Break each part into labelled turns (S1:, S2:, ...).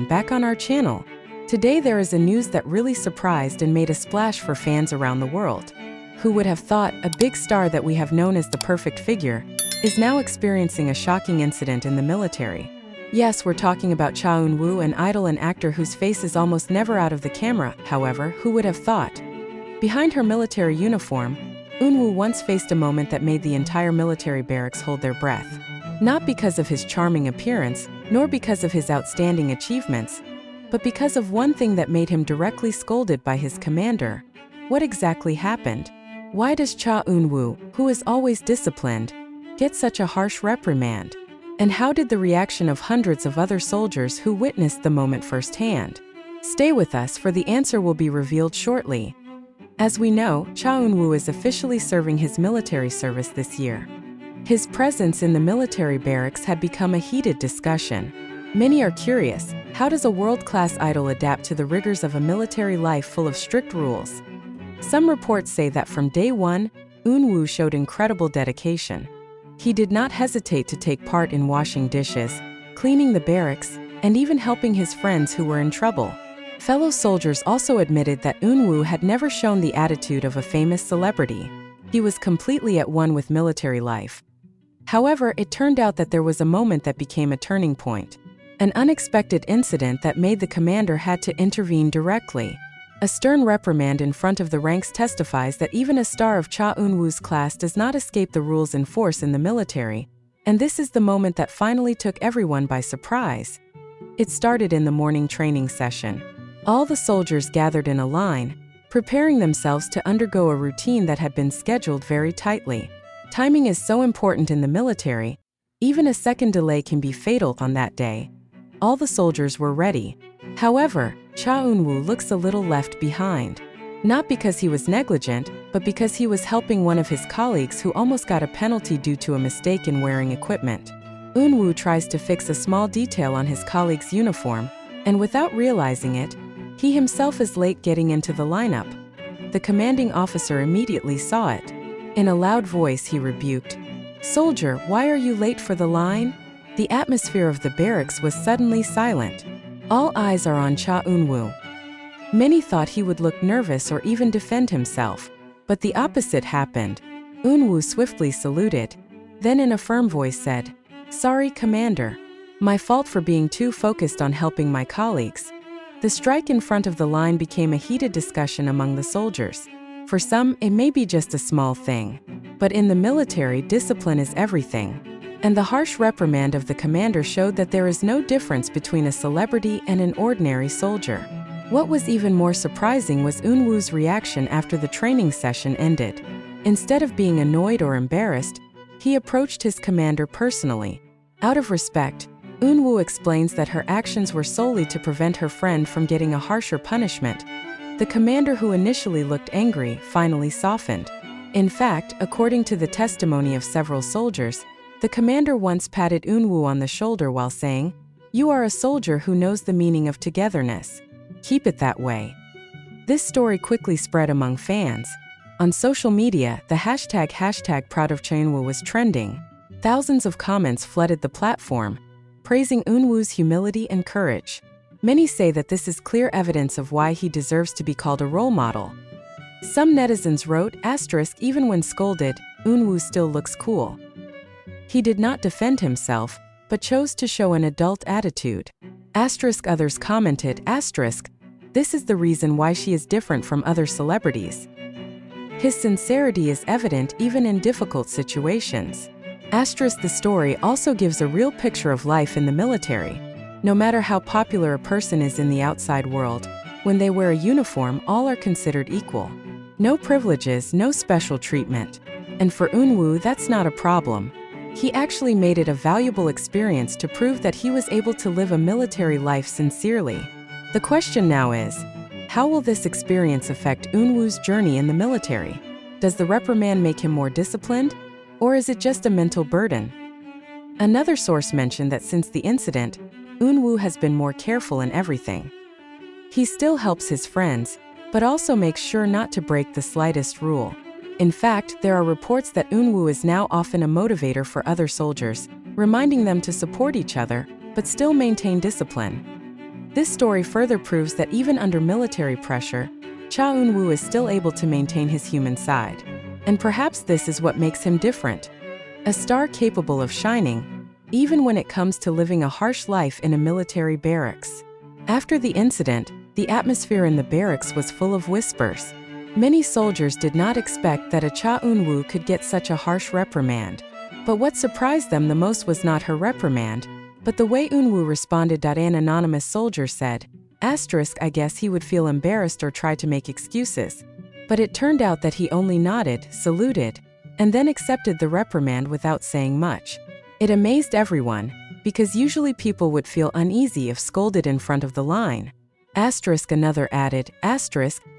S1: everyone, back on our channel. Today there is a news that really surprised and made a splash for fans around the world. Who would have thought a big star that we have known as the perfect figure is now experiencing a shocking incident in the military? Yes, we're talking about Cha Eun-woo, an idol and actor whose face is almost never out of the camera. However, who would have thought? Behind her military uniform, Eun-woo once faced a moment that made the entire military barracks hold their breath. Not because of his charming appearance, nor because of his outstanding achievements, but because of one thing that made him directly scolded by his commander. What exactly happened? Why does Cha Eun-woo, who is always disciplined, get such a harsh reprimand? And how did the reaction of hundreds of other soldiers who witnessed the moment firsthand? Stay with us, for the answer will be revealed shortly. As we know, Cha Eun-woo is officially serving his military service this year. His presence in the military barracks had become a heated discussion. Many are curious, how does a world-class idol adapt to the rigors of a military life full of strict rules? Some reports say that from day one, Eun-woo showed incredible dedication. He did not hesitate to take part in washing dishes, cleaning the barracks, and even helping his friends who were in trouble. Fellow soldiers also admitted that Eun-woo had never shown the attitude of a famous celebrity. He was completely at one with military life. However, it turned out that there was a moment that became a turning point. An unexpected incident that made the commander had to intervene directly. A stern reprimand in front of the ranks testifies that even a star of Cha Eun-woo's class does not escape the rules in force in the military, and this is the moment that finally took everyone by surprise. It started in the morning training session. All the soldiers gathered in a line, preparing themselves to undergo a routine that had been scheduled very tightly. Timing is so important in the military. Even a second delay can be fatal on that day. All the soldiers were ready. However, Cha Eun-woo looks a little left behind. Not because he was negligent, but because he was helping one of his colleagues who almost got a penalty due to a mistake in wearing equipment. Eun-woo tries to fix a small detail on his colleague's uniform, and without realizing it, he himself is late getting into the lineup. The commanding officer immediately saw it. In a loud voice, he rebuked, "Soldier, why are you late for the line?" The atmosphere of the barracks was suddenly silent. All eyes are on Cha Eun-woo. Many thought he would look nervous or even defend himself, but the opposite happened. Eun-woo swiftly saluted, then in a firm voice said, "Sorry, Commander. My fault for being too focused on helping my colleagues." The strike in front of the line became a heated discussion among the soldiers. For some, it may be just a small thing, but in the military, discipline is everything. And the harsh reprimand of the commander showed that there is no difference between a celebrity and an ordinary soldier. What was even more surprising was Eun-woo's reaction after the training session ended. Instead of being annoyed or embarrassed, he approached his commander personally. Out of respect, Eun-woo explains that her actions were solely to prevent her friend from getting a harsher punishment. The commander, who initially looked angry, finally softened. In fact, according to the testimony of several soldiers, the commander once patted Eun-woo on the shoulder while saying, "You are a soldier who knows the meaning of togetherness. Keep it that way." This story quickly spread among fans. On social media, the hashtag #ProudOfChaEun-woo was trending. Thousands of comments flooded the platform, praising Eun-woo's humility and courage. Many say that this is clear evidence of why he deserves to be called a role model. Some netizens wrote, "Even when scolded, Eun-woo still looks cool." He did not defend himself, but chose to show an adult attitude. Others commented, "This is the reason why she is different from other celebrities." His sincerity is evident even in difficult situations. The story also gives a real picture of life in the military. No matter how popular a person is in the outside world, when they wear a uniform, all are considered equal. No privileges, no special treatment. And for Eun-woo, that's not a problem. He actually made it a valuable experience to prove that he was able to live a military life sincerely. The question now is, how will this experience affect Eun-woo's journey in the military? Does the reprimand make him more disciplined? Or is it just a mental burden? Another source mentioned that since the incident, Eun-woo has been more careful in everything. He still helps his friends, but also makes sure not to break the slightest rule. In fact, there are reports that Eun-woo is now often a motivator for other soldiers, reminding them to support each other, but still maintain discipline. This story further proves that even under military pressure, Cha Eun-woo is still able to maintain his human side. And perhaps this is what makes him different. A star capable of shining, even when it comes to living a harsh life in a military barracks. After the incident, the atmosphere in the barracks was full of whispers. Many soldiers did not expect that a Cha Eun-woo could get such a harsh reprimand. But what surprised them the most was not her reprimand, but the way Eun-woo responded. An anonymous soldier said, I guess he would feel embarrassed or try to make excuses. But it turned out that he only nodded, saluted, and then accepted the reprimand without saying much. It amazed everyone, because usually people would feel uneasy if scolded in front of the line. Another added,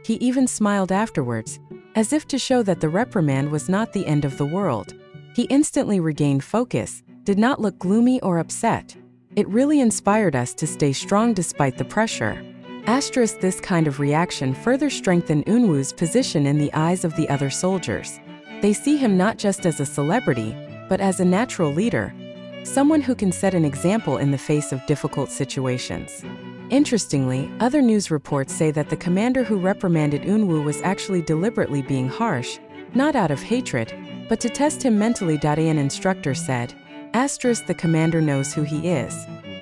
S1: he even smiled afterwards, as if to show that the reprimand was not the end of the world. He instantly regained focus, did not look gloomy or upset. It really inspired us to stay strong despite the pressure. This kind of reaction further strengthened Eun-woo's position in the eyes of the other soldiers. They see him not just as a celebrity, but as a natural leader, someone who can set an example in the face of difficult situations. Interestingly, other news reports say that the commander who reprimanded Eun-woo was actually deliberately being harsh, not out of hatred, but to test him mentally. An instructor said, the commander knows who he is.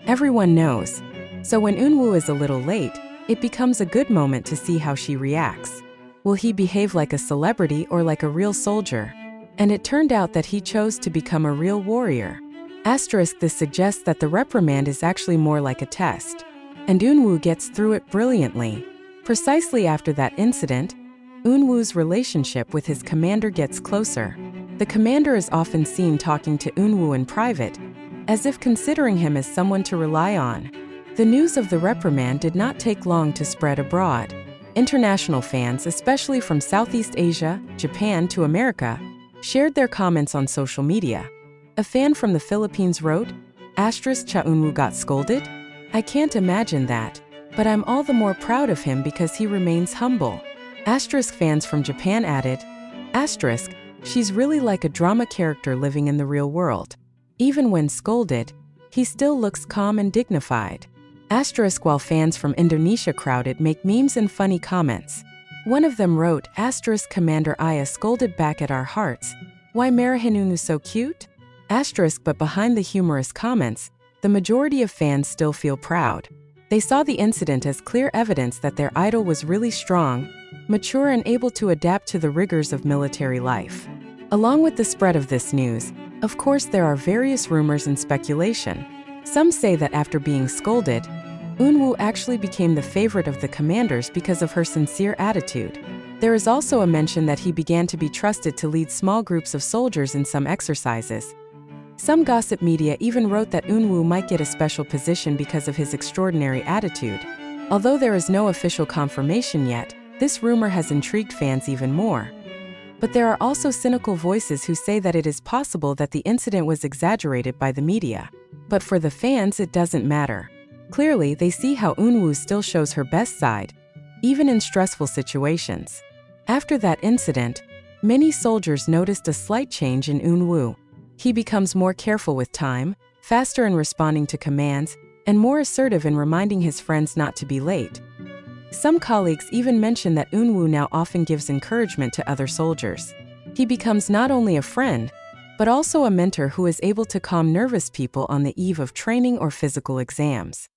S1: Everyone knows. So when Eun-woo is a little late, it becomes a good moment to see how she reacts. Will he behave like a celebrity or like a real soldier? And it turned out that he chose to become a real warrior. This suggests that the reprimand is actually more like a test. And Eun-woo gets through it brilliantly. Precisely after that incident, Eun-woo's relationship with his commander gets closer. The commander is often seen talking to Eun-woo in private, as if considering him as someone to rely on. The news of the reprimand did not take long to spread abroad. International fans, especially from Southeast Asia, Japan to America, shared their comments on social media. A fan from the Philippines wrote, Cha Eun-woo got scolded? I can't imagine that, but I'm all the more proud of him because he remains humble. Fans from Japan added, she's really like a drama character living in the real world. Even when scolded, he still looks calm and dignified. While fans from Indonesia crowded make memes and funny comments. One of them wrote, Commander Aya scolded back at our hearts. Why Marahinunu so cute? But behind the humorous comments, the majority of fans still feel proud. They saw the incident as clear evidence that their idol was really strong, mature and able to adapt to the rigors of military life. Along with the spread of this news, of course there are various rumors and speculation. Some say that after being scolded, Eun-woo actually became the favorite of the commanders because of her sincere attitude. There is also a mention that he began to be trusted to lead small groups of soldiers in some exercises. Some gossip media even wrote that Eun-woo might get a special position because of his extraordinary attitude. Although there is no official confirmation yet, this rumor has intrigued fans even more. But there are also cynical voices who say that it is possible that the incident was exaggerated by the media. But for the fans, it doesn't matter. Clearly, they see how Eun-woo still shows her best side, even in stressful situations. After that incident, many soldiers noticed a slight change in Eun-woo. He becomes more careful with time, faster in responding to commands, and more assertive in reminding his friends not to be late. Some colleagues even mention that Eun-woo now often gives encouragement to other soldiers. He becomes not only a friend, but also a mentor who is able to calm nervous people on the eve of training or physical exams.